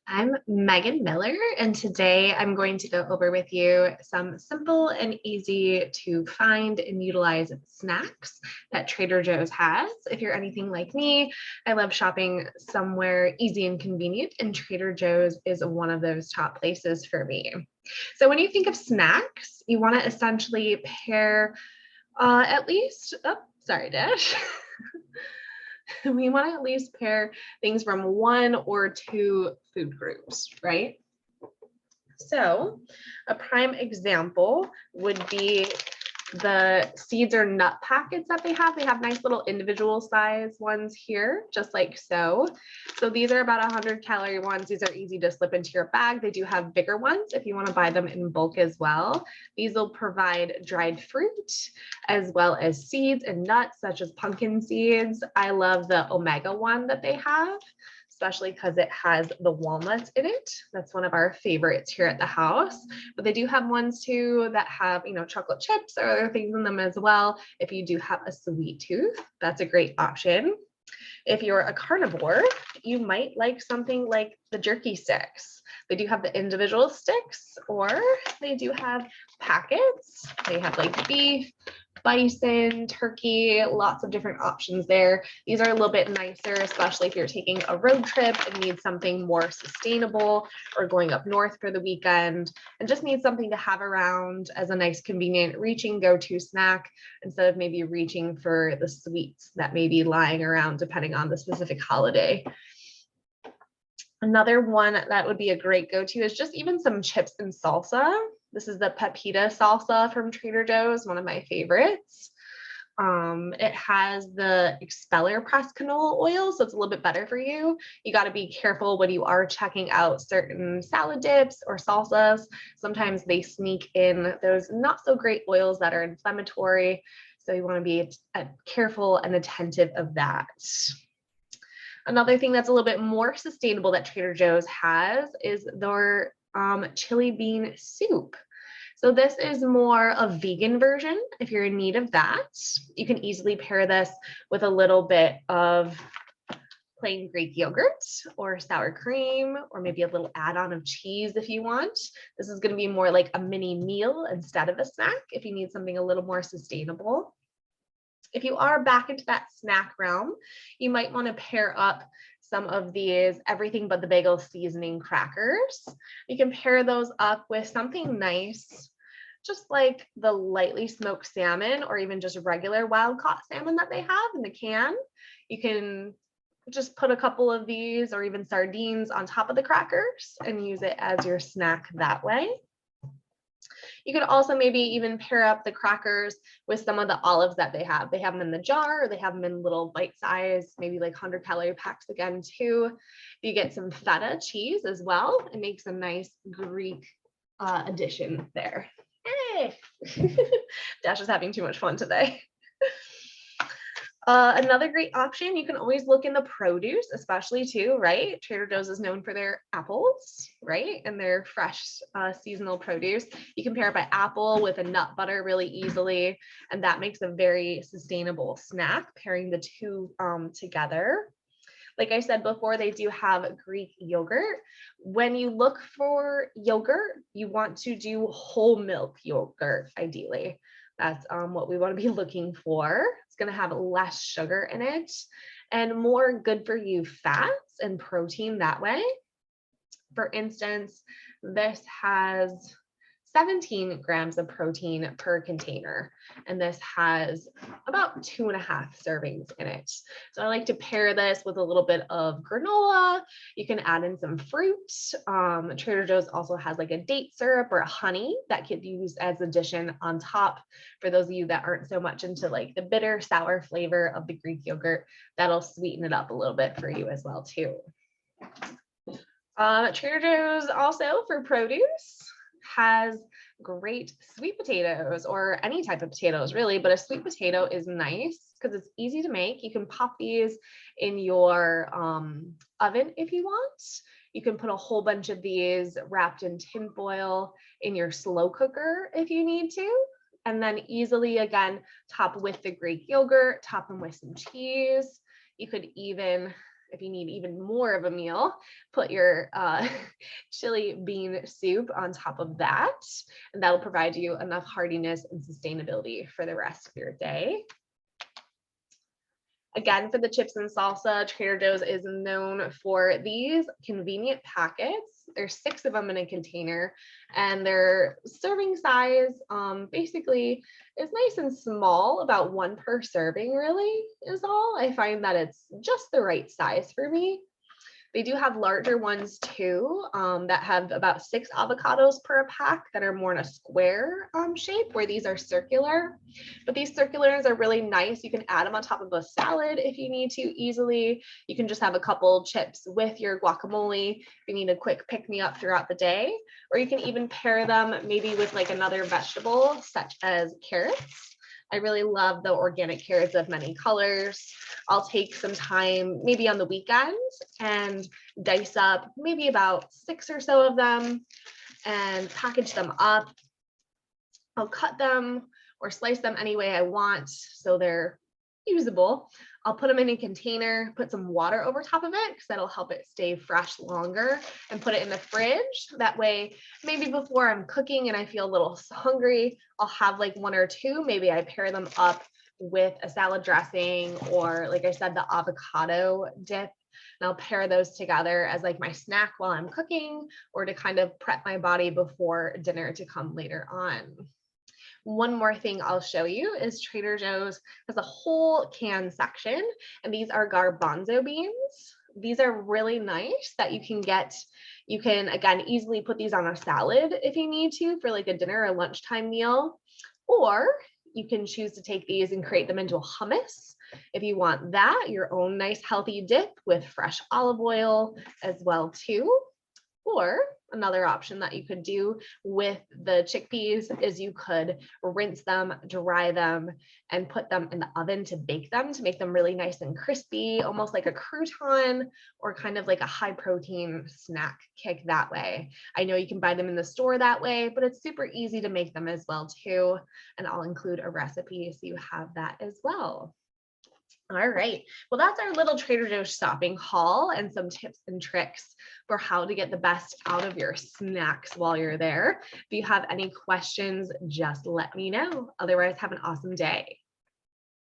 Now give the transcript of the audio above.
I'm Megan Miller, and today I'm going to go over with you some simple and easy to find and utilize snacks that Trader Joe's has. If you're anything like me, I love shopping somewhere easy and convenient, and Trader Joe's is one of those top places for me. So when you think of snacks, you want to essentially pair at least, oh, sorry, Dash. We want to at least pair things from one or two food groups, right? So a prime example would be the seeds or nut packets that they have. They have nice little individual size ones here, just like so. So these are about 100-calorie ones. These are easy to slip into your bag. They do have bigger ones if you want to buy them in bulk as well. These will provide dried fruit as well as seeds and nuts such as pumpkin seeds. I love the Omega one that they have, especially because it has the walnuts in it. That's one of our favorites here at the house. But they do have ones too that have, chocolate chips or other things in them as well. If you do have a sweet tooth, that's a great option. If you're a carnivore, you might like something like the jerky sticks. They do have the individual sticks, or they do have packets. They have like beef, bison, turkey, lots of different options there. These are a little bit nicer, especially if you're taking a road trip and need something more sustainable, or going up north for the weekend and just need something to have around as a nice, convenient reaching go-to snack instead of maybe reaching for the sweets that may be lying around depending on the specific holiday. Another one that would be a great go-to is just even some chips and salsa. This is the Pepita salsa from Trader Joe's, one of my favorites. It has the expeller pressed canola oil, so it's a little bit better for you. You got to be careful when you are checking out certain salad dips or salsas. Sometimes they sneak in those not so great oils that are inflammatory. So you want to be careful and attentive of that. Another thing that's a little bit more sustainable that Trader Joe's has is their chili bean soup. So this is more a vegan version. If you're in need of that, you can easily pair this with a little bit of plain Greek yogurt or sour cream, or maybe a little add-on of cheese if you want. This is going to be more like a mini meal instead of a snack if you need something a little more sustainable. If you are back into that snack realm, you might want to pair up some of these everything but the bagel seasoning crackers. You can pair those up with something nice, just like the lightly smoked salmon or even just regular wild caught salmon that they have in the can. You can just put a couple of these or even sardines on top of the crackers and use it as your snack that way. You could also maybe even pair up the crackers with some of the olives that they have. They have them in the jar, or they have them in little bite size, maybe like 100-calorie packs again too. You get some feta cheese as well. It makes a nice Greek addition there. Hey, Dash is having too much fun today. Another great option, you can always look in the produce, especially too, right? Trader Joe's is known for their apples, right? And their fresh seasonal produce. You can pair it by apple with a nut butter really easily, and that makes a very sustainable snack, pairing the two together. Like I said before, they do have Greek yogurt. When you look for yogurt, you want to do whole milk yogurt, ideally. That's what we want to be looking for. It's going to have less sugar in it and more good for you fats and protein that way. For instance, this has 17 grams of protein per container, and this has about 2.5 servings in it. So I like to pair this with a little bit of granola. You can add in some fruit. Trader Joe's also has like a date syrup or a honey that could be used as addition on top for those of you that aren't so much into like the bitter sour flavor of the Greek yogurt. That'll sweeten it up a little bit for you as well too. Trader Joe's also for produce has great sweet potatoes, or any type of potatoes really, but a sweet potato is nice because it's easy to make. You can pop these in your oven if you want. You can put a whole bunch of these wrapped in tin foil in your slow cooker if you need to, and then easily again top with the Greek yogurt, top them with some cheese. You could even, if you need even more of a meal, put your chili bean soup on top of that, and that'll provide you enough heartiness and sustainability for the rest of your day. Again, for the chips and salsa, Trader Joe's is known for these convenient packets. There's 6 of them in a container, and their serving size basically is nice and small, about 1 per serving really is all. I find that it's just the right size for me. They do have larger ones too, that have about 6 avocados per pack that are more in a square shape, where these are circular. But these circulars are really nice. You can add them on top of a salad if you need to easily. You can just have a couple chips with your guacamole if you need a quick pick me up throughout the day. Or you can even pair them maybe with like another vegetable such as carrots. I really love the organic carrots of many colors. I'll take some time, maybe on the weekends, and dice up maybe about 6 or so of them and package them up. I'll cut them or slice them any way I want so they're usable. I'll put them in a container, put some water over top of it because that'll help it stay fresh longer, and put it in the fridge. That way, maybe before I'm cooking and I feel a little hungry, I'll have like 1 or 2. Maybe I pair them up with a salad dressing, or like I said, the avocado dip. And I'll pair those together as like my snack while I'm cooking, or to kind of prep my body before dinner to come later on. One more thing I'll show you is Trader Joe's has a whole can section, and these are garbanzo beans. These are really nice that you can get. You can, again, easily put these on a salad if you need to for like a dinner or lunchtime meal, or you can choose to take these and create them into a hummus. If you want that, your own nice healthy dip with fresh olive oil as well too. Or another option that you could do with the chickpeas is you could rinse them, dry them, and put them in the oven to bake them to make them really nice and crispy, almost like a crouton, or kind of like a high protein snack kick that way. I know you can buy them in the store that way, but it's super easy to make them as well too. And I'll include a recipe so you have that as well. All right, well, that's our little Trader Joe's shopping haul and some tips and tricks for how to get the best out of your snacks while you're there. If you have any questions, just let me know. Otherwise, have an awesome day.